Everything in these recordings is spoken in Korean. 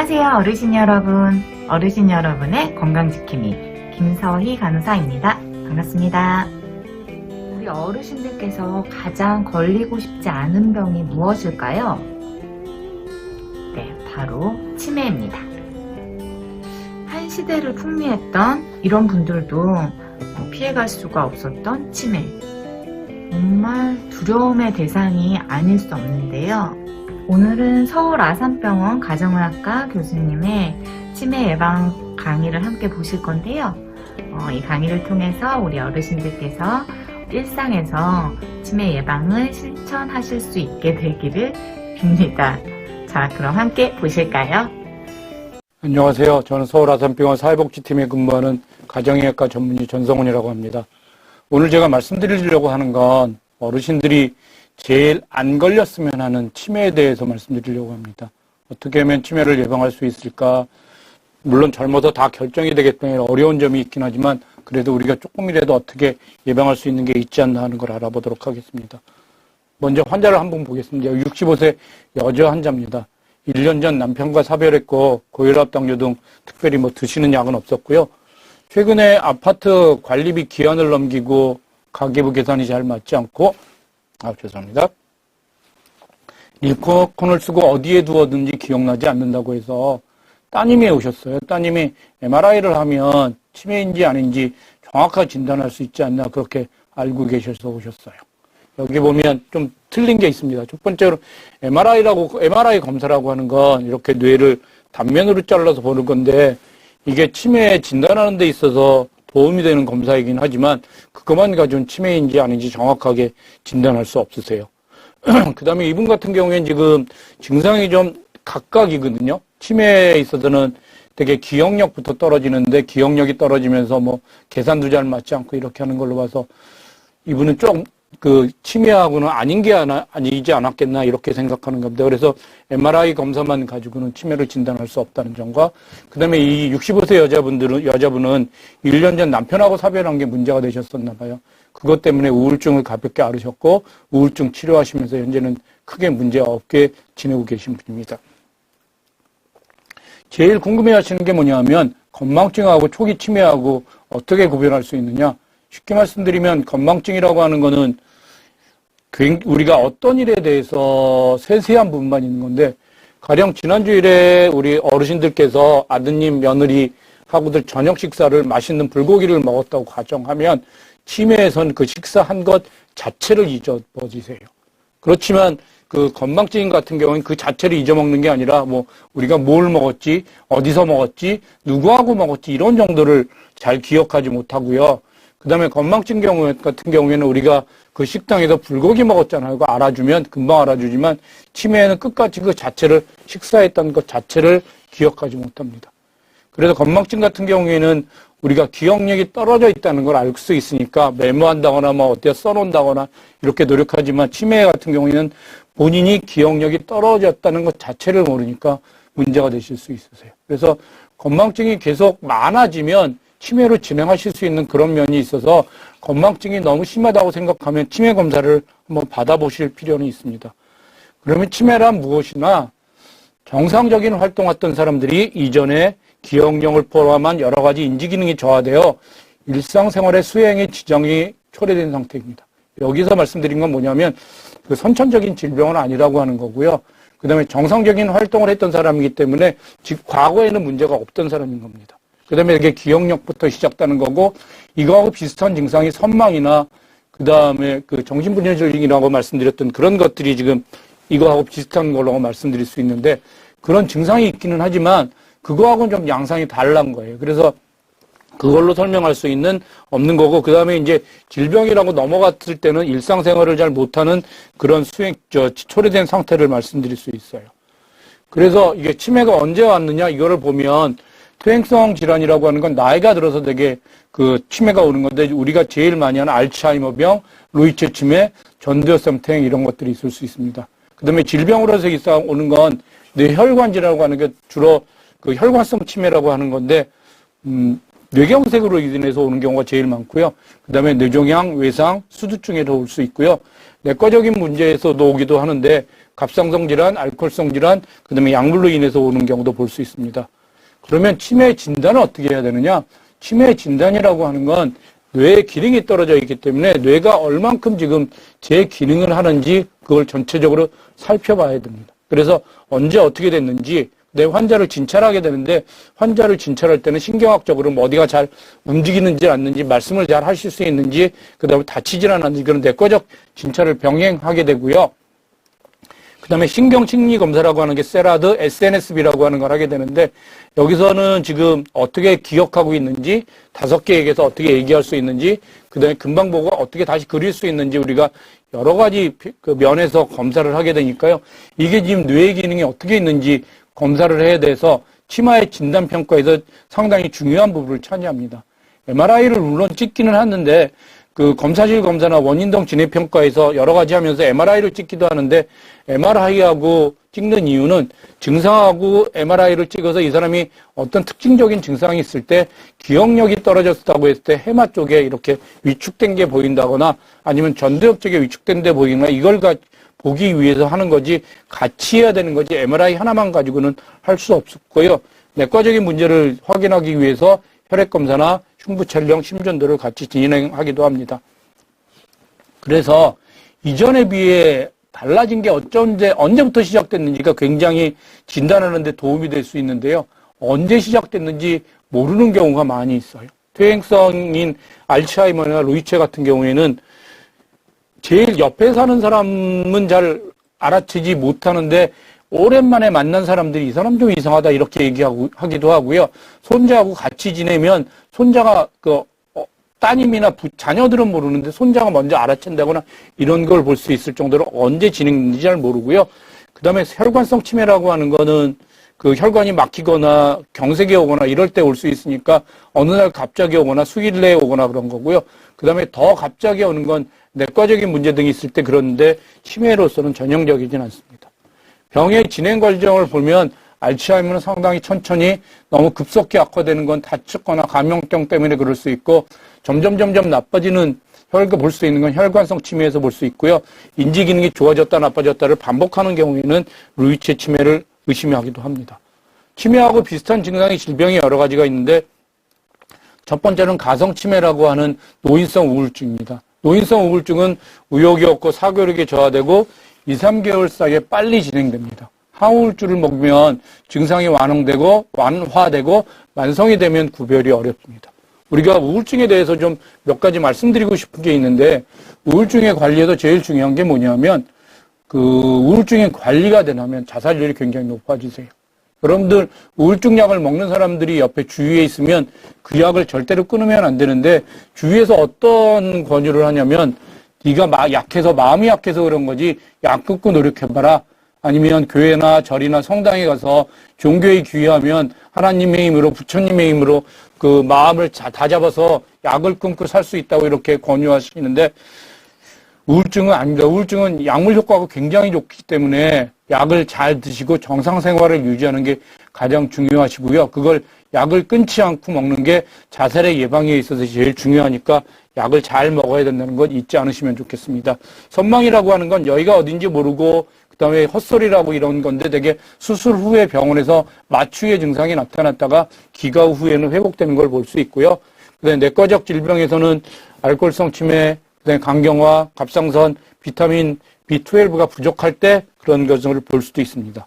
안녕하세요, 어르신 여러분. 어르신 여러분의 건강지킴이 김서희 간호사입니다. 반갑습니다. 우리 어르신들께서 가장 걸리고 싶지 않은 병이 무엇일까요? 네, 바로 치매입니다. 한 시대를 풍미했던 이런 분들도 피해갈 수가 없었던 치매. 정말 두려움의 대상이 아닐 수 없는데요. 오늘은 서울 아산병원 가정의학과 교수님의 치매 예방 강의를 함께 보실 건데요. 이 강의를 통해서 우리 어르신들께서 일상에서 치매 예방을 실천하실 수 있게 되기를 빕니다. 자, 그럼 함께 보실까요? 안녕하세요. 저는 서울 아산병원 사회복지팀에 근무하는 가정의학과 전문의 전성훈이라고 합니다. 오늘 제가 말씀드리려고 하는 건 어르신들이 제일 안 걸렸으면 하는 치매에 대해서 말씀드리려고 합니다. 어떻게 하면 치매를 예방할 수 있을까? 물론 젊어서 다 결정이 되기 때문에 어려운 점이 있긴 하지만 그래도 우리가 조금이라도 어떻게 예방할 수 있는 게 있지 않나 하는 걸 알아보도록 하겠습니다. 먼저 환자를 한번 보겠습니다. 65세 여자 환자입니다. 1년 전 남편과 사별했고 고혈압, 당뇨 등 특별히 드시는 약은 없었고요. 최근에 아파트 관리비 기한을 넘기고 가계부 계산이 잘 맞지 않고 죄송합니다. 리모컨을 쓰고 어디에 두었는지 기억나지 않는다고 해서 따님이 오셨어요. 따님이 MRI를 하면 치매인지 아닌지 정확하게 진단할 수 있지 않나 그렇게 알고 계셔서 오셨어요. 여기 보면 좀 틀린 게 있습니다. 첫 번째로 MRI 검사라고 하는 건 이렇게 뇌를 단면으로 잘라서 보는 건데 이게 치매 진단하는 데 있어서 도움이 되는 검사이긴 하지만 그것만 가지고는 치매인지 아닌지 정확하게 진단할 수 없으세요. 그 다음에 이분 같은 경우에는 지금 증상이 좀 각각이거든요. 치매에 있어서는 되게 기억력부터 떨어지는데 기억력이 떨어지면서 계산도 잘 맞지 않고 이렇게 하는 걸로 봐서 이분은 좀 치매하고는 아니지 않았겠나 이렇게 생각하는 겁니다. 그래서 MRI 검사만 가지고는 치매를 진단할 수 없다는 점과 그 다음에 이 65세 여자분은 1년 전 남편하고 사별한 게 문제가 되셨었나 봐요. 그것 때문에 우울증을 가볍게 앓으셨고 우울증 치료하시면서 현재는 크게 문제 없게 지내고 계신 분입니다. 제일 궁금해하시는 게 뭐냐면 건망증하고 초기 치매하고 어떻게 구별할 수 있느냐. 쉽게 말씀드리면 건망증이라고 하는 거는 우리가 어떤 일에 대해서 세세한 부분만 있는 건데 가령 지난주일에 우리 어르신들께서 아드님, 며느리 하고들 저녁 식사를 맛있는 불고기를 먹었다고 가정하면 치매에선 그 식사한 것 자체를 잊어버리세요. 그렇지만 그 건망증 같은 경우는 그 자체를 잊어먹는 게 아니라 우리가 뭘 먹었지, 어디서 먹었지, 누구하고 먹었지 이런 정도를 잘 기억하지 못하고요. 그 다음에 건망증 같은 경우에는 우리가 그 식당에서 불고기 먹었잖아요. 그거 알아주면 금방 알아주지만 치매에는 끝까지 그 자체를 식사했던 것 자체를 기억하지 못합니다. 그래서 건망증 같은 경우에는 우리가 기억력이 떨어져 있다는 걸 알 수 있으니까 메모한다거나 어디에 써놓는다거나 이렇게 노력하지만 치매 같은 경우에는 본인이 기억력이 떨어졌다는 것 자체를 모르니까 문제가 되실 수 있으세요. 그래서 건망증이 계속 많아지면 치매로 진행하실 수 있는 그런 면이 있어서 건망증이 너무 심하다고 생각하면 치매 검사를 한번 받아보실 필요는 있습니다. 그러면 치매란 무엇이나 정상적인 활동했던 사람들이 이전에 기억력을 포함한 여러 가지 인지기능이 저하되어 일상생활의 수행에 지장이 초래된 상태입니다. 여기서 말씀드린 건 뭐냐면 그 선천적인 질병은 아니라고 하는 거고요. 그 다음에 정상적인 활동을 했던 사람이기 때문에 과거에는 문제가 없던 사람인 겁니다. 그 다음에 이게 기억력부터 시작되는 거고, 이거하고 비슷한 증상이 선망이나, 그 다음에 그 정신분열증이라고 말씀드렸던 그런 것들이 지금 이거하고 비슷한 걸로 말씀드릴 수 있는데, 그런 증상이 있기는 하지만, 그거하고는 좀 양상이 다른 거예요. 그래서 그걸로 설명할 수 없는 거고, 그 다음에 이제 질병이라고 넘어갔을 때는 일상생활을 잘 못하는 그런 초래된 상태를 말씀드릴 수 있어요. 그래서 이게 치매가 언제 왔느냐, 이거를 보면, 퇴행성 질환이라고 하는 건 나이가 들어서 되게 치매가 오는 건데 우리가 제일 많이 하는 알츠하이머병, 루이체 치매, 전두엽성 퇴행 이런 것들이 있을 수 있습니다. 그 다음에 질병으로서 오는 건 뇌혈관 질환이라고 하는 게 주로 그 혈관성 치매라고 하는 건데 뇌경색으로 인해서 오는 경우가 제일 많고요. 그 다음에 뇌종양, 외상, 수두증에서 올 수 있고요. 내과적인 문제에서도 오기도 하는데 갑상선 질환, 알코올성 질환, 그 다음에 약물로 인해서 오는 경우도 볼 수 있습니다. 그러면 치매 진단은 어떻게 해야 되느냐? 치매 진단이라고 하는 건 뇌의 기능이 떨어져 있기 때문에 뇌가 얼만큼 지금 제 기능을 하는지 그걸 전체적으로 살펴봐야 됩니다. 그래서 언제 어떻게 됐는지 내 환자를 진찰하게 되는데 환자를 진찰할 때는 신경학적으로 뭐 어디가 잘 움직이는지 않는지 말씀을 잘 하실 수 있는지 그다음에 다치질 않았는지 그런 내과적 진찰을 병행하게 되고요. 그 다음에 신경심리검사라고 하는 게 세라드, SNSB라고 하는 걸 하게 되는데 여기서는 지금 어떻게 기억하고 있는지 5개 얘기해서 어떻게 얘기할 수 있는지 그 다음에 금방 보고 어떻게 다시 그릴 수 있는지 우리가 여러 가지 그 면에서 검사를 하게 되니까요. 이게 지금 뇌의 기능이 어떻게 있는지 검사를 해야 돼서 치마의 진단평가에서 상당히 중요한 부분을 차지합니다. MRI를 물론 찍기는 하는데 그 검사실 검사나 원인동 진행평가에서 여러 가지 하면서 MRI를 찍기도 하는데 MRI하고 찍는 이유는 증상하고 MRI를 찍어서 이 사람이 어떤 특징적인 증상이 있을 때 기억력이 떨어졌다고 했을 때 해마 쪽에 이렇게 위축된 게 보인다거나 아니면 전두엽 쪽에 위축된 데 보이거나 이걸 보기 위해서 하는 거지 같이 해야 되는 거지 MRI 하나만 가지고는 할 수 없었고요. 내과적인 문제를 확인하기 위해서 혈액검사나 흉부 촬영, 심전도를 같이 진행하기도 합니다. 그래서 이전에 비해 달라진 게 언제부터 시작됐는지가 굉장히 진단하는 데 도움이 될 수 있는데요. 언제 시작됐는지 모르는 경우가 많이 있어요. 퇴행성인 알츠하이머나 루이체 같은 경우에는 제일 옆에 사는 사람은 잘 알아채지 못하는데 오랜만에 만난 사람들이 이 사람 좀 이상하다 이렇게 하기도 하고요. 손자하고 같이 지내면 손자가 따님이나 자녀들은 모르는데 손자가 먼저 알아챈다거나 이런 걸 볼 수 있을 정도로 언제 진행되는지 잘 모르고요. 그 다음에 혈관성 치매라고 하는 거는 그 혈관이 막히거나 경색이 오거나 이럴 때 올 수 있으니까 어느 날 갑자기 오거나 수일 내에 오거나 그런 거고요. 그 다음에 더 갑자기 오는 건 내과적인 문제 등이 있을 때 그런데 치매로서는 전형적이진 않습니다. 병의 진행 과정을 보면 알츠하이머는 상당히 천천히 너무 급속히 악화되는 건 다쳤거나 감염병 때문에 그럴 수 있고 점점 나빠지는 볼 수 있는 건 혈관성 치매에서 볼 수 있고요. 인지 기능이 좋아졌다 나빠졌다를 반복하는 경우에는 루이체 치매를 의심하기도 합니다. 치매하고 비슷한 증상의 질병이 여러 가지가 있는데 첫 번째는 가성치매라고 하는 노인성 우울증입니다. 노인성 우울증은 의욕이 없고 사교력이 저하되고 2, 3개월 사이에 빨리 진행됩니다. 항우울주를 먹으면 증상이 완화되고 만성이 되면 구별이 어렵습니다. 우리가 우울증에 대해서 좀 몇 가지 말씀드리고 싶은 게 있는데 우울증의 관리에서 제일 중요한 게 뭐냐면 그 우울증의 관리가 되려면 자살률이 굉장히 높아지세요. 여러분들 우울증 약을 먹는 사람들이 옆에 주위에 있으면 그 약을 절대로 끊으면 안 되는데 주위에서 어떤 권유를 하냐면 네가 약해서 마음이 약해서 그런 거지 약 끊고 노력해봐라. 아니면 교회나 절이나 성당에 가서 종교에 귀의하면 하나님의 힘으로 부처님의 힘으로 그 마음을 다 잡아서 약을 끊고 살 수 있다고 이렇게 권유하시는데 우울증은 아닙니다. 우울증은 약물 효과가 굉장히 좋기 때문에 약을 잘 드시고 정상 생활을 유지하는 게 가장 중요하시고요. 그걸 약을 끊지 않고 먹는 게 자살의 예방에 있어서 제일 중요하니까 약을 잘 먹어야 된다는 건 잊지 않으시면 좋겠습니다. 선망이라고 하는 건 여기가 어딘지 모르고 그다음에 헛소리라고 이런 건데 되게 수술 후에 병원에서 마취의 증상이 나타났다가 기가 후에는 회복되는 걸 볼 수 있고요. 그다음에 내과적 질병에서는 알코올성 치매, 그다음에 간경화, 갑상선, 비타민 B12가 부족할 때 그런 것을 볼 수도 있습니다.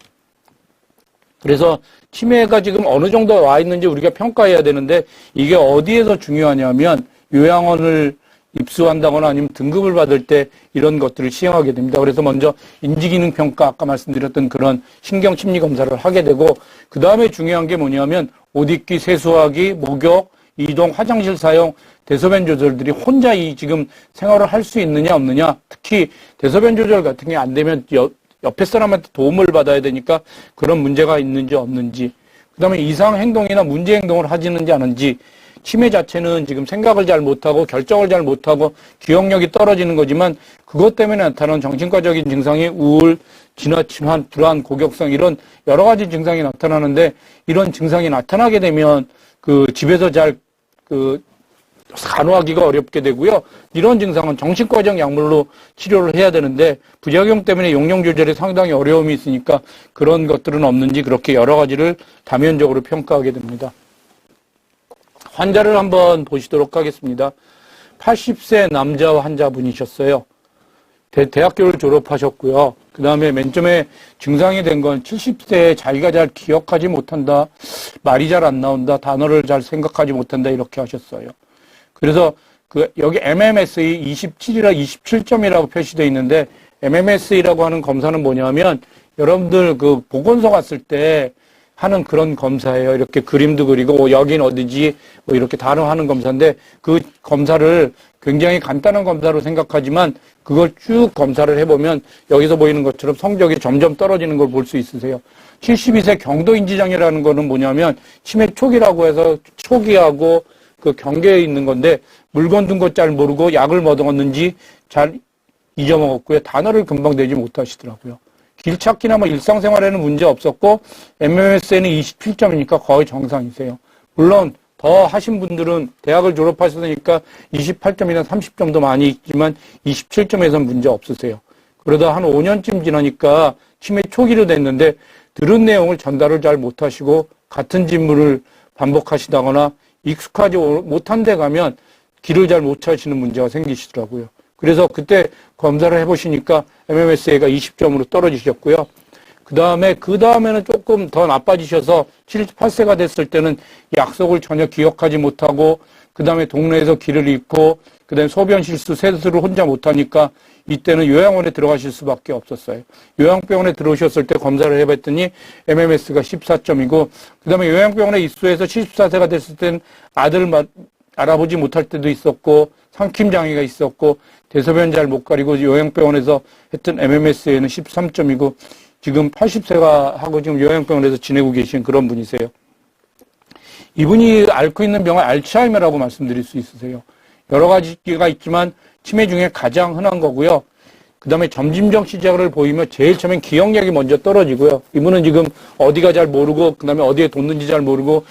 그래서 치매가 지금 어느 정도 와 있는지 우리가 평가해야 되는데 이게 어디에서 중요하냐면 요양원을 입수한다거나 아니면 등급을 받을 때 이런 것들을 시행하게 됩니다. 그래서 먼저 인지기능 평가 아까 말씀드렸던 그런 신경심리검사를 하게 되고 그 다음에 중요한 게 뭐냐면 옷 입기, 세수하기, 목욕, 이동, 화장실 사용, 대소변 조절들이 혼자 지금 생활을 할 수 있느냐 없느냐 특히 대소변 조절 같은 게 안 되면 옆에 사람한테 도움을 받아야 되니까 그런 문제가 있는지 없는지 그 다음에 이상 행동이나 문제 행동을 하지는지 않은지 치매 자체는 지금 생각을 잘 못하고 결정을 잘 못하고 기억력이 떨어지는 거지만 그것 때문에 나타나는 정신과적인 증상이 우울, 지나친 환, 불안, 고격성 이런 여러 가지 증상이 나타나는데 이런 증상이 나타나게 되면 그 집에서 잘 간호하기가 어렵게 되고요. 이런 증상은 정신과적 약물로 치료를 해야 되는데 부작용 때문에 용량 조절에 상당히 어려움이 있으니까 그런 것들은 없는지 그렇게 여러 가지를 다면적으로 평가하게 됩니다. 환자를 한번 보시도록 하겠습니다. 80세 남자 환자분이셨어요. 대학교를 졸업하셨고요. 그 다음에 맨 처음에 증상이 된 건 70세에 자기가 잘 기억하지 못한다, 말이 잘 안 나온다, 단어를 잘 생각하지 못한다 이렇게 하셨어요. 그래서 여기 MMSE 27점이라고 표시되어 있는데 MMSE라고 하는 검사는 뭐냐면 여러분들 보건소 갔을 때 하는 그런 검사예요. 이렇게 그림도 그리고 여긴 어디지 뭐 이렇게 단어하는 검사인데 그 검사를 굉장히 간단한 검사로 생각하지만 그걸 쭉 검사를 해보면 여기서 보이는 것처럼 성적이 점점 떨어지는 걸 볼 수 있으세요. 72세 경도인지장애라는 거는 뭐냐면 치매 초기라고 해서 초기하고 그 경계에 있는 건데 물건 둔 것 잘 모르고 약을 뭐 먹었는지 잘 잊어먹었고요. 단어를 금방 내지 못하시더라고요. 길 찾기나 뭐 일상생활에는 문제 없었고 MMS에는 27점이니까 거의 정상이세요. 물론 더 하신 분들은 대학을 졸업하셨으니까 28점이나 30점도 많이 있지만 27점에서는 문제 없으세요. 그러다 한 5년쯤 지나니까 치매 초기로 됐는데 들은 내용을 전달을 잘 못하시고 같은 질문을 반복하시다거나 익숙하지 못한 데 가면 길을 잘 못 찾으시는 문제가 생기시더라고요. 그래서 그때 검사를 해보시니까 MMSA가 20점으로 떨어지셨고요. 그 다음에는 조금 더 나빠지셔서 78세가 됐을 때는 약속을 전혀 기억하지 못하고, 그 다음에 동네에서 길을 잃고, 그 다음에 소변 실수, 세수를 혼자 못하니까 이때는 요양원에 들어가실 수밖에 없었어요. 요양병원에 들어오셨을 때 검사를 해봤더니 MMS가 14점이고, 그 다음에 요양병원에 입소해서 74세가 됐을 때는 아들 알아보지 못할 때도 있었고, 삼킴장애가 있었고, 대소변 잘 못 가리고 요양병원에서 했던 MMS에는 13점이고, 지금 80세가 하고 지금 요양병원에서 지내고 계신 그런 분이세요. 이분이 앓고 있는 병은 알츠하이머라고 말씀드릴 수 있으세요. 여러 가지가 있지만 치매 중에 가장 흔한 거고요. 그 다음에 점진적 시작을 보이면 제일 처음엔 기억력이 먼저 떨어지고요. 이분은 지금 어디가 잘 모르고, 그 다음에 어디에 뒀는지 잘 모르고,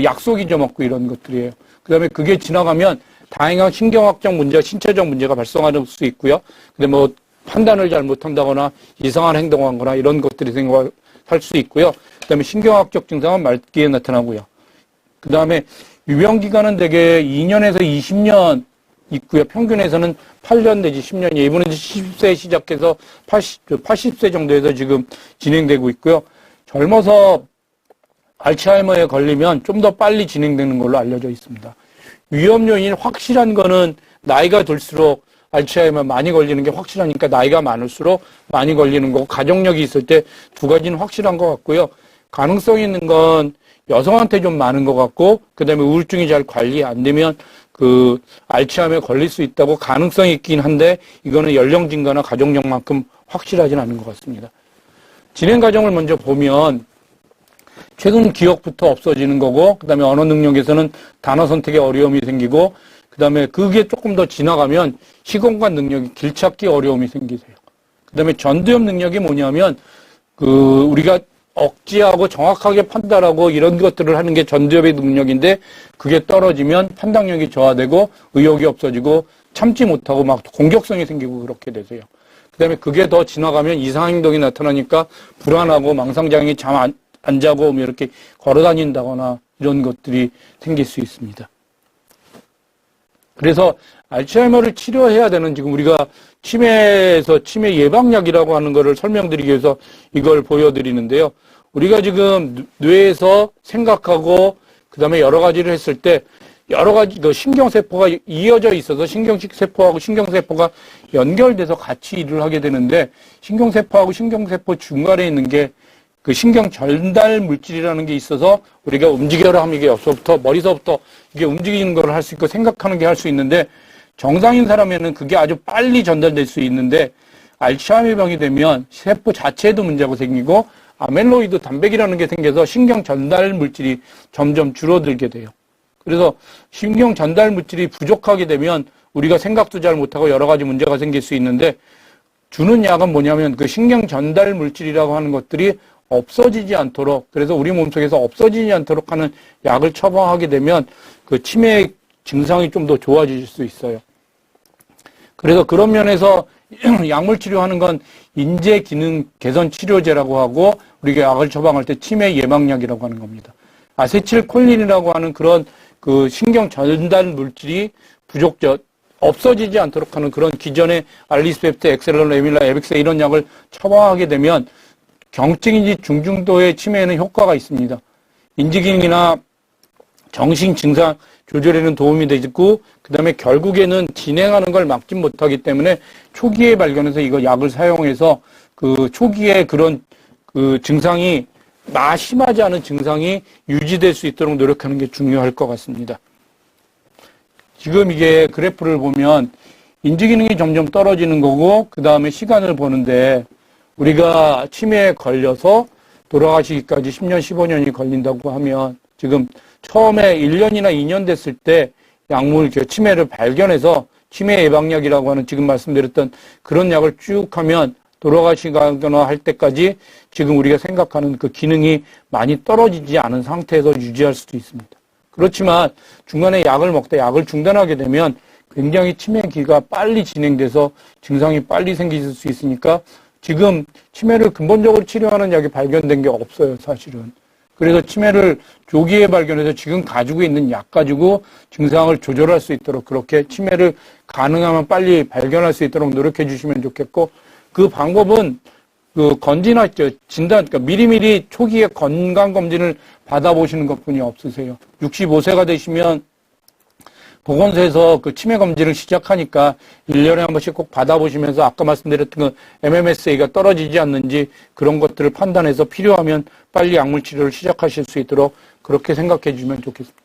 약속 잊어먹고 이런 것들이에요. 그 다음에 그게 지나가면 다양한 신경학적 문제와 신체적 문제가 발생할 수 있고요. 근데 뭐 판단을 잘 못한다거나 이상한 행동을 하거나 이런 것들이 생각할 수 있고요. 그 다음에 신경학적 증상은 말기에 나타나고요. 그 다음에 유병기간은 대개 2년에서 20년 있고요. 평균에서는 8년 내지 10년이에요. 이분은 70세 시작해서 80세 정도에서 지금 진행되고 있고요. 젊어서 알츠하이머에 걸리면 좀 더 빨리 진행되는 걸로 알려져 있습니다. 위험 요인이 확실한 거는 나이가 들수록 알츠하이머 많이 걸리는 게 확실하니까 나이가 많을수록 많이 걸리는 거고, 가족력이 있을 때 두 가지는 확실한 것 같고요. 가능성 있는 건 여성한테 좀 많은 것 같고, 그 다음에 우울증이 잘 관리 안 되면 알츠하이머에 걸릴 수 있다고 가능성이 있긴 한데, 이거는 연령 증가나 가족력만큼 확실하진 않은 것 같습니다. 진행 과정을 먼저 보면 최근 기억부터 없어지는 거고, 그 다음에 언어 능력에서는 단어 선택에 어려움이 생기고, 그 다음에 그게 조금 더 지나가면 시공간 능력이 길찾기 어려움이 생기세요. 그 다음에 전두엽 능력이 뭐냐면, 우리가 억지하고 정확하게 판단하고 이런 것들을 하는 게 전두엽의 능력인데, 그게 떨어지면 판단력이 저하되고 의욕이 없어지고 참지 못하고 막 공격성이 생기고 그렇게 되세요. 그 다음에 그게 더 지나가면 이상 행동이 나타나니까 불안하고 망상장애, 잠 안 자고 뭐 이렇게 걸어 다닌다거나 이런 것들이 생길 수 있습니다. 그래서 알츠하이머를 치료해야 되는, 지금 우리가 치매에서 치매 예방약이라고 하는 거를 설명드리기 위해서 이걸 보여드리는데요. 우리가 지금 뇌에서 생각하고 그 다음에 여러 가지를 했을 때 여러 가지 신경세포가 이어져 있어서 신경세포하고 신경세포가 연결돼서 같이 일을 하게 되는데, 신경세포하고 신경세포 중간에 있는 게 그 신경 전달 물질이라는 게 있어서 우리가 움직여라 하면 이게 옆서부터 머리서부터 이게 움직이는 걸 할 수 있고 생각하는 게 할 수 있는데, 정상인 사람에는 그게 아주 빨리 전달될 수 있는데, 알츠하이머 병이 되면 세포 자체에도 문제가 생기고 아멜로이드 단백이라는 게 생겨서 신경 전달 물질이 점점 줄어들게 돼요. 그래서 신경 전달 물질이 부족하게 되면 우리가 생각도 잘 못하고 여러 가지 문제가 생길 수 있는데, 주는 약은 뭐냐면 그 신경 전달 물질이라고 하는 것들이 없어지지 않도록, 그래서 우리 몸속에서 없어지지 않도록 하는 약을 처방하게 되면 그 치매 증상이 좀 더 좋아질 수 있어요. 그래서 그런 면에서 약물 치료하는 건 인재 기능 개선 치료제라고 하고 우리가 약을 처방할 때 치매 예방약이라고 하는 겁니다. 아세틸콜린이라고 하는 그런 그 신경 전달 물질이 없어지지 않도록 하는 그런 기존의 알리스펩트, 엑셀런, 레밀라, 에빅세 이런 약을 처방하게 되면 경증인지 중증도의 치매에는 효과가 있습니다. 인지기능이나 정신 증상 조절에는 도움이 되고 그다음에 결국에는 진행하는 걸 막지 못하기 때문에 초기에 발견해서 이거 약을 사용해서 그 초기에 그런 그 증상이 심하지 않은 증상이 유지될 수 있도록 노력하는 게 중요할 것 같습니다. 지금 이게 그래프를 보면 인지기능이 점점 떨어지는 거고 그 다음에 시간을 보는데 우리가 치매에 걸려서 돌아가시기까지 10년, 15년이 걸린다고 하면 지금 처음에 1년이나 2년 됐을 때 약물 치매를 발견해서 치매 예방약이라고 하는 지금 말씀드렸던 그런 약을 쭉 하면 돌아가시거나 할 때까지 지금 우리가 생각하는 그 기능이 많이 떨어지지 않은 상태에서 유지할 수도 있습니다. 그렇지만 중간에 약을 먹다 약을 중단하게 되면 굉장히 치매기가 빨리 진행돼서 증상이 빨리 생길 수 있으니까 지금 치매를 근본적으로 치료하는 약이 발견된 게 없어요, 사실은. 그래서 치매를 조기에 발견해서 지금 가지고 있는 약 가지고 증상을 조절할 수 있도록 그렇게 치매를 가능하면 빨리 발견할 수 있도록 노력해 주시면 좋겠고 그 방법은 그 진단, 그러니까 미리미리 초기에 건강검진을 받아보시는 것 뿐이 없으세요. 65세가 되시면 보건소에서 그 치매 검진을 시작하니까 1년에 한 번씩 꼭 받아보시면서 아까 말씀드렸던 그 MMSA가 떨어지지 않는지 그런 것들을 판단해서 필요하면 빨리 약물 치료를 시작하실 수 있도록 그렇게 생각해 주시면 좋겠습니다.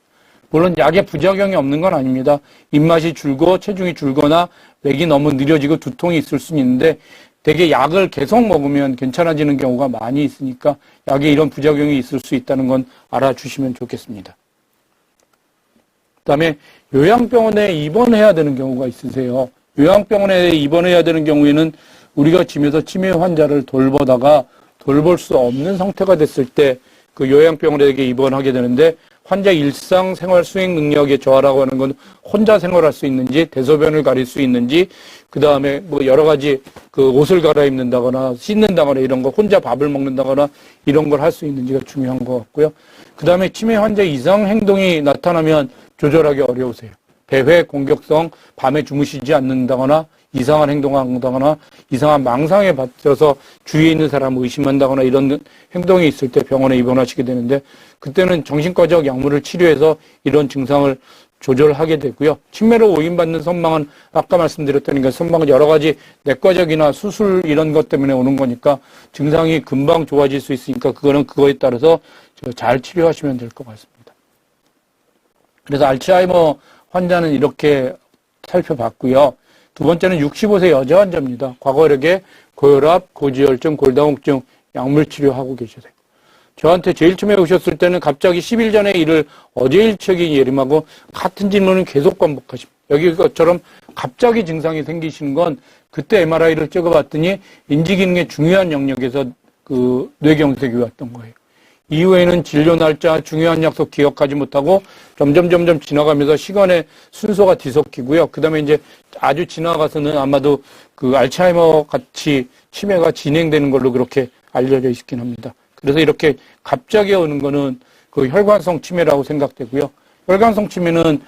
물론 약에 부작용이 없는 건 아닙니다. 입맛이 줄고 체중이 줄거나 맥이 너무 느려지고 두통이 있을 수는 있는데 되게 약을 계속 먹으면 괜찮아지는 경우가 많이 있으니까 약에 이런 부작용이 있을 수 있다는 건 알아주시면 좋겠습니다. 그다음에 요양병원에 입원해야 되는 경우가 있으세요. 요양병원에 입원해야 되는 경우에는 우리가 집에서 치매 환자를 돌보다가 돌볼 수 없는 상태가 됐을 때 그 요양병원에 입원하게 되는데 환자 일상생활 수행 능력의 저하라고 하는 건 혼자 생활할 수 있는지 대소변을 가릴 수 있는지 그 다음에 뭐 여러 가지 그 옷을 갈아입는다거나 씻는다거나 이런 거 혼자 밥을 먹는다거나 이런 걸 할 수 있는지가 중요한 것 같고요. 그 다음에 치매 환자 이상 행동이 나타나면 조절하기 어려우세요. 배회, 공격성, 밤에 주무시지 않는다거나 이상한 행동을 한다거나 이상한 망상에 빠져서 주위에 있는 사람을 의심한다거나 이런 행동이 있을 때 병원에 입원하시게 되는데 그때는 정신과적 약물을 치료해서 이런 증상을 조절하게 되고요. 치매로 오인받는 선망은 아까 말씀드렸던 게 선망은 여러 가지 내과적이나 수술 이런 것 때문에 오는 거니까 증상이 금방 좋아질 수 있으니까 그거는 그거에 따라서 잘 치료하시면 될 것 같습니다. 그래서 알츠하이머 환자는 이렇게 살펴봤고요. 두 번째는 65세 여자 환자입니다. 과거력에 고혈압, 고지혈증, 골다공증 약물 치료하고 계세요. 저한테 제일 처음에 오셨을 때는 갑자기 10일 전의 일을 어제 일처리 예림하고 같은 질문을 계속 반복하십니다. 여기처럼 갑자기 증상이 생기시는 건 그때 MRI를 찍어봤더니 인지기능의 중요한 영역에서 그 뇌경색이 왔던 거예요. 이후에는 진료 날짜, 중요한 약속 기억하지 못하고 점점 지나가면서 시간의 순서가 뒤섞이고요. 그 다음에 이제 아주 지나가서는 아마도 그 알츠하이머 같이 치매가 진행되는 걸로 그렇게 알려져 있긴 합니다. 그래서 이렇게 갑자기 오는 거는 그 혈관성 치매라고 생각되고요. 혈관성 치매는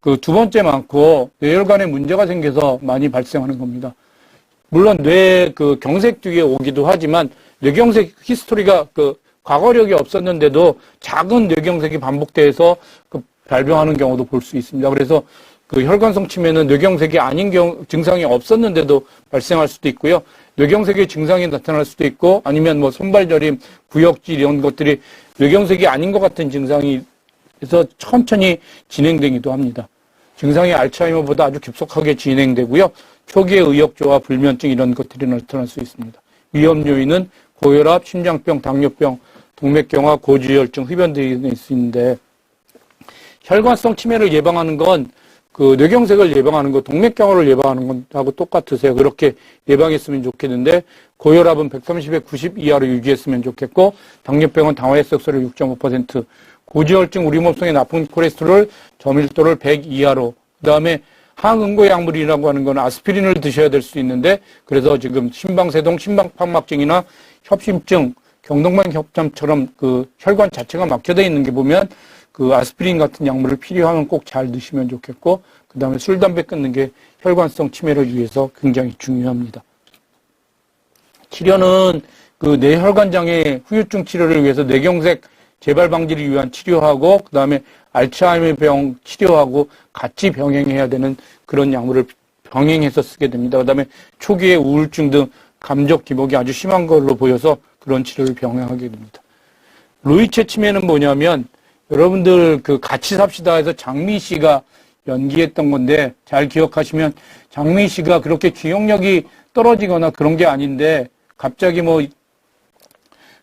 그 두 번째 많고 뇌혈관에 문제가 생겨서 많이 발생하는 겁니다. 물론 뇌 그 경색 뒤에 오기도 하지만 뇌경색 히스토리가 그 과거력이 없었는데도 작은 뇌경색이 반복돼서 그 발병하는 경우도 볼 수 있습니다. 그래서 그 혈관성 치매는 뇌경색이 아닌 증상이 없었는데도 발생할 수도 있고요. 뇌경색의 증상이 나타날 수도 있고 아니면 뭐 손발저림, 구역질 이런 것들이 뇌경색이 아닌 것 같은 증상이 해서 천천히 진행되기도 합니다. 증상이 알츠하이머보다 아주 급속하게 진행되고요. 초기에 의욕저하, 불면증 이런 것들이 나타날 수 있습니다. 위험 요인은 고혈압, 심장병, 당뇨병, 동맥경화, 고지혈증, 흡연 등이 있는데 혈관성 치매를 예방하는 건 그 뇌경색을 예방하는 거, 동맥경화를 예방하는 것하고 똑같으세요. 그렇게 예방했으면 좋겠는데 고혈압은 130에 90 이하로 유지했으면 좋겠고 당뇨병은 당화혈색소를 6.5%, 고지혈증, 우리 몸속에 나쁜 콜레스테롤 저밀도를 100 이하로, 그 다음에 항응고 약물이라고 하는 건 아스피린을 드셔야 될 수 있는데, 그래서 지금 심방세동, 심방판막증이나 협심증, 경동맥 협점처럼 그 혈관 자체가 막혀져 있는 게 보면 그 아스피린 같은 약물을 필요하면 꼭 잘 드시면 좋겠고, 그 다음에 술, 담배 끊는 게 혈관성 치매를 위해서 굉장히 중요합니다. 치료는 그 뇌혈관장애 후유증 치료를 위해서 뇌경색 재발 방지를 위한 치료하고, 그 다음에 알츠하이머 병 치료하고 같이 병행해야 되는 그런 약물을 병행해서 쓰게 됩니다. 그 다음에 초기에 우울증 등 감정 기복이 아주 심한 걸로 보여서 그런 치료를 병행하게 됩니다. 루이체 치매는 뭐냐면, 여러분들 그 같이 삽시다 해서 장미 씨가 연기했던 건데, 잘 기억하시면 장미 씨가 그렇게 기억력이 떨어지거나 그런 게 아닌데, 갑자기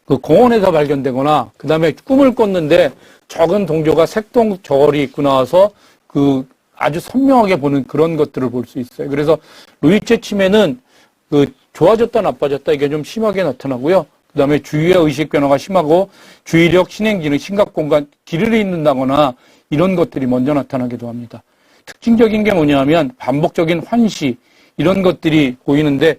그 공원에서 발견되거나, 그 다음에 꿈을 꿨는데 적은 동조가 색동 저걸이 입고 나와서 그 아주 선명하게 보는 그런 것들을 볼 수 있어요. 그래서 루이체 치매는 그 좋아졌다 나빠졌다 이게 좀 심하게 나타나고요. 그 다음에 주의의 의식 변화가 심하고 주의력, 신행기능, 심각공간, 길을 잃는다거나 이런 것들이 먼저 나타나기도 합니다. 특징적인 게 뭐냐면 반복적인 환시 이런 것들이 보이는데,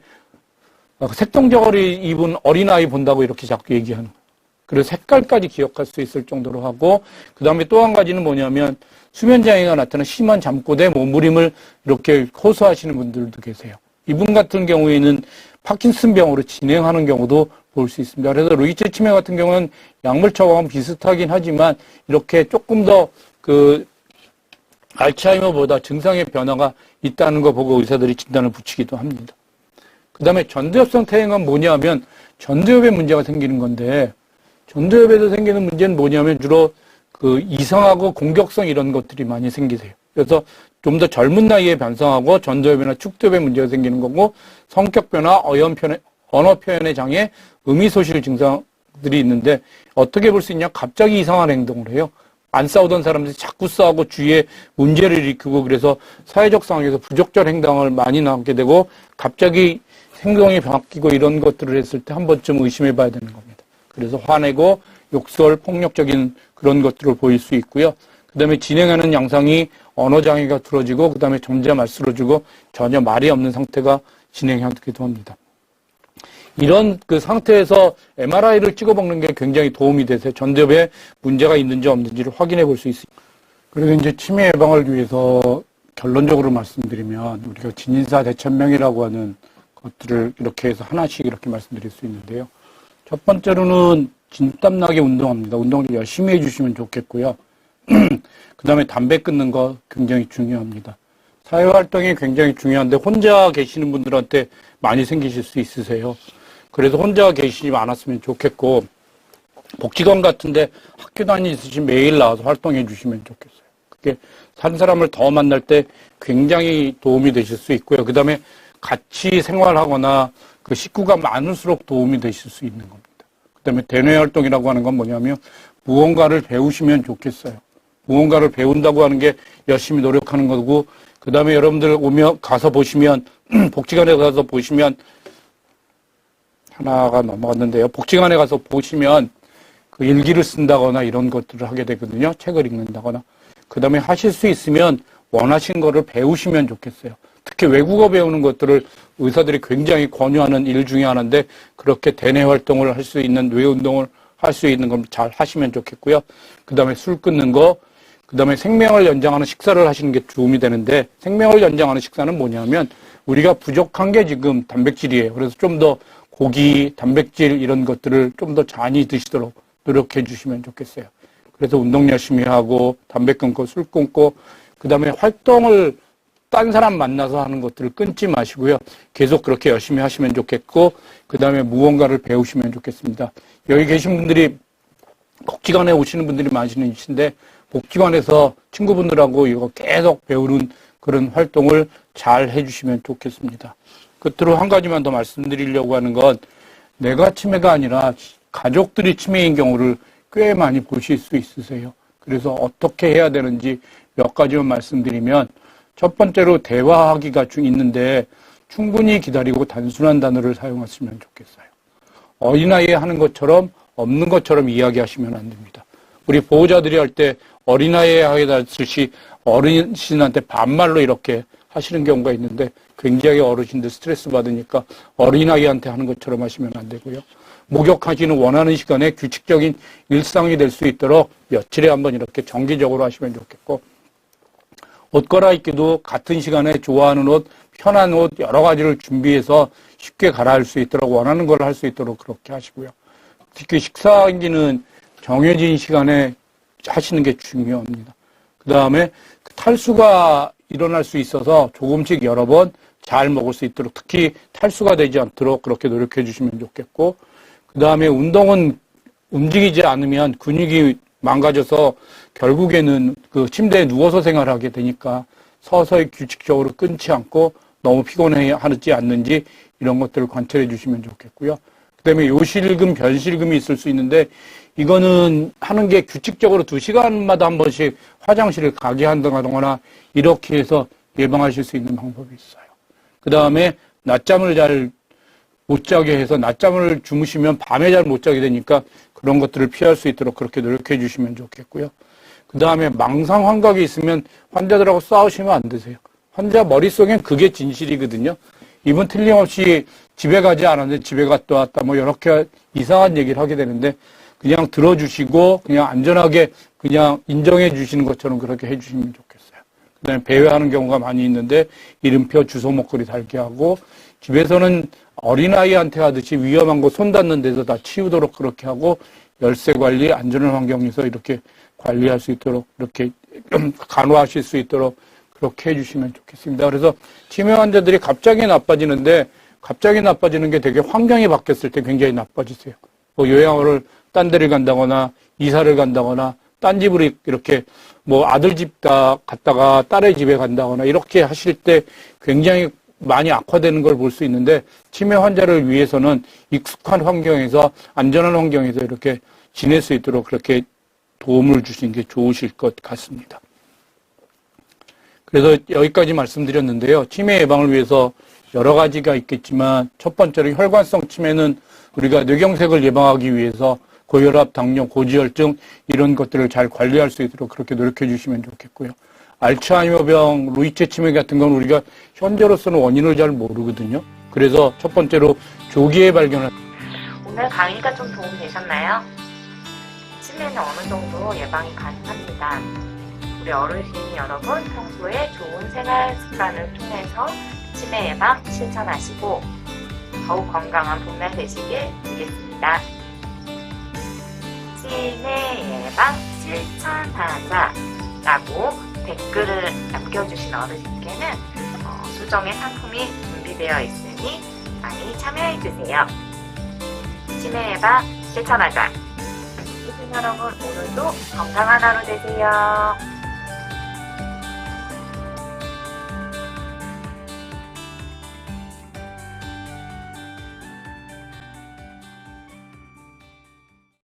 색동저고리 입은 어린아이 본다고 이렇게 자꾸 얘기하는 거예요. 그래서 색깔까지 기억할 수 있을 정도로 하고, 그 다음에 또 한 가지는 뭐냐면 수면장애가 나타나 심한 잠꼬대, 몸부림을 이렇게 호소하시는 분들도 계세요. 이분 같은 경우에는 파킨슨병으로 진행하는 경우도 볼 수 있습니다. 그래서 루이체 치매 같은 경우는 약물 처방은 비슷하긴 하지만 이렇게 조금 더 그 알츠하이머보다 증상의 변화가 있다는 거 보고 의사들이 진단을 붙이기도 합니다. 그 다음에 전두엽성 퇴행은 뭐냐면 전두엽에 문제가 생기는 건데, 전두엽에서 생기는 문제는 뭐냐면 주로 그 이상하고 공격성 이런 것들이 많이 생기세요. 그래서 좀 더 젊은 나이에 변성하고 전두엽이나 축두엽에 문제가 생기는 거고, 성격 변화, 언어 표현의 장애, 의미소실 증상들이 있는데, 어떻게 볼 수 있냐? 갑자기 이상한 행동을 해요. 안 싸우던 사람들이 자꾸 싸우고 주위에 문제를 일으키고, 그래서 사회적 상황에서 부적절 행동을 많이 나오게 되고, 갑자기 행동이 바뀌고 이런 것들을 했을 때 한 번쯤 의심해 봐야 되는 겁니다. 그래서 화내고 욕설, 폭력적인 그런 것들을 보일 수 있고요. 그 다음에 진행하는 양상이 언어장애가 두러지고, 그 다음에 점점 말쓰러지고 전혀 말이 없는 상태가 진행하기도 합니다. 이런 그 상태에서 MRI를 찍어보는 게 굉장히 도움이 돼서 전두엽에 문제가 있는지 없는지를 확인해 볼 수 있습니다. 그래서 이제 치매 예방을 위해서 결론적으로 말씀드리면, 우리가 진인사 대천명이라고 하는 것들을 이렇게 해서 하나씩 이렇게 말씀드릴 수 있는데요. 첫 번째로는 진땀나게 운동합니다. 운동을 열심히 해주시면 좋겠고요. 그 다음에 담배 끊는 거 굉장히 중요합니다. 사회활동이 굉장히 중요한데 혼자 계시는 분들한테 많이 생기실 수 있으세요. 그래서 혼자 계시지 않았으면 좋겠고, 복지관 같은데 학교 다니시면 매일 나와서 활동해 주시면 좋겠어요. 그게 한 사람을 더 만날 때 굉장히 도움이 되실 수 있고요. 그 다음에 같이 생활하거나 그 식구가 많을수록 도움이 되실 수 있는 겁니다. 그 다음에 대뇌 활동이라고 하는 건 뭐냐면 무언가를 배우시면 좋겠어요. 무언가를 배운다고 하는 게 열심히 노력하는 거고, 그 다음에 여러분들 가서 보시면 복지관에 가서 보시면 하나가 넘어갔는데요. 복지관에 가서 보시면 그 일기를 쓴다거나 이런 것들을 하게 되거든요. 책을 읽는다거나. 그 다음에 하실 수 있으면 원하신 거를 배우시면 좋겠어요. 특히 외국어 배우는 것들을 의사들이 굉장히 권유하는 일 중에 하나인데, 그렇게 대뇌 활동을 할 수 있는, 뇌 운동을 할 수 있는 걸 잘 하시면 좋겠고요. 그 다음에 술 끊는 거, 그 다음에 생명을 연장하는 식사를 하시는 게 도움이 되는데, 생명을 연장하는 식사는 뭐냐면 우리가 부족한 게 지금 단백질이에요. 그래서 좀 더 고기, 단백질 이런 것들을 좀 더 많이 드시도록 노력해 주시면 좋겠어요. 그래서 운동 열심히 하고 담배 끊고 술 끊고, 그 다음에 활동을 딴 사람 만나서 하는 것들을 끊지 마시고요. 계속 그렇게 열심히 하시면 좋겠고, 그 다음에 무언가를 배우시면 좋겠습니다. 여기 계신 분들이 복지관에 오시는 분들이 많으신데, 복지관에서 친구분들하고 이거 계속 배우는 그런 활동을 잘 해주시면 좋겠습니다. 끝으로 한 가지만 더 말씀드리려고 하는 건, 내가 치매가 아니라 가족들이 치매인 경우를 꽤 많이 보실 수 있으세요. 그래서 어떻게 해야 되는지 몇 가지만 말씀드리면, 첫 번째로 대화하기가 있는데 충분히 기다리고 단순한 단어를 사용하시면 좋겠어요. 어린아이에 하는 것처럼 없는 것처럼 이야기하시면 안 됩니다. 우리 보호자들이 할 때 어린아이에 하듯이 어르신한테 반말로 이렇게 하시는 경우가 있는데 굉장히 어르신들 스트레스 받으니까 어린아이한테 하는 것처럼 하시면 안 되고요. 목욕하시는 원하는 시간에 규칙적인 일상이 될 수 있도록 며칠에 한번 이렇게 정기적으로 하시면 좋겠고, 옷 갈아입기도 같은 시간에 좋아하는 옷, 편한 옷 여러 가지를 준비해서 쉽게 갈아입을 수 있도록 원하는 걸 할 수 있도록 그렇게 하시고요. 특히 식사기는 정해진 시간에 하시는 게 중요합니다. 그 다음에 탈수가 일어날 수 있어서 조금씩 여러 번 잘 먹을 수 있도록, 특히 탈수가 되지 않도록 그렇게 노력해 주시면 좋겠고, 그 다음에 운동은 움직이지 않으면 근육이 망가져서 결국에는 그 침대에 누워서 생활하게 되니까 서서히 규칙적으로 끊지 않고 너무 피곤해하지 않는지 이런 것들을 관찰해 주시면 좋겠고요. 그 다음에 요실금, 변실금이 있을 수 있는데 이거는 하는 게 규칙적으로 2시간마다 한 번씩 화장실을 가게 한다거나 이렇게 해서 예방하실 수 있는 방법이 있어요. 그 다음에 낮잠을 잘 못 자게 해서 낮잠을 주무시면 밤에 잘 못 자게 되니까 그런 것들을 피할 수 있도록 그렇게 노력해 주시면 좋겠고요. 그 다음에 망상 환각이 있으면 환자들하고 싸우시면 안 되세요. 환자 머릿속엔 그게 진실이거든요. 이분 틀림없이 집에 가지 않았는데 집에 갔다 왔다 뭐 이렇게 이상한 얘기를 하게 되는데 그냥 들어주시고 그냥 안전하게 그냥 인정해 주시는 것처럼 그렇게 해 주시면 좋겠어요. 그 다음에 배회하는 경우가 많이 있는데 이름표, 주소, 목걸이 달게 하고 집에서는 어린아이한테 하듯이 위험한 거 손 닿는 데서 다 치우도록 그렇게 하고 열쇠 관리, 안전한 환경에서 이렇게 관리할 수 있도록 이렇게 간호하실 수 있도록 그렇게 해주시면 좋겠습니다. 그래서 치매 환자들이 갑자기 나빠지는데 갑자기 나빠지는 게 되게 환경이 바뀌었을 때 굉장히 나빠지세요. 뭐 요양원을 딴 데를 간다거나 이사를 간다거나 딴 집으로 이렇게 뭐 아들 집 갔다가 딸의 집에 간다거나 이렇게 하실 때 굉장히 많이 악화되는 걸 볼 수 있는데 치매 환자를 위해서는 익숙한 환경에서 안전한 환경에서 이렇게 지낼 수 있도록 그렇게 도움을 주시는 게 좋으실 것 같습니다. 그래서 여기까지 말씀드렸는데요. 치매 예방을 위해서 여러 가지가 있겠지만 첫 번째로 혈관성 치매는 우리가 뇌경색을 예방하기 위해서 고혈압, 당뇨, 고지혈증 이런 것들을 잘 관리할 수 있도록 그렇게 노력해 주시면 좋겠고요. 알츠하이머병, 루이체 치매 같은 건 우리가 현재로서는 원인을 잘 모르거든요. 그래서 첫 번째로 조기에 발견을. 오늘 강의가 좀 도움이 되셨나요? 치매는 어느 정도 예방이 가능합니다. 우리 어르신 여러분 평소에 좋은 생활 습관을 통해서 치매 예방 실천하시고 더욱 건강한 봄날 되시길 빌겠습니다. 치매 예방 실천하자라고 댓글을 남겨주신 어르신께는 수정의 상품이 준비되어 있으니 많이 참여해주세요. 치매 예방 실천하자. 어르신 여러분 오늘도 건강한 하루 되세요.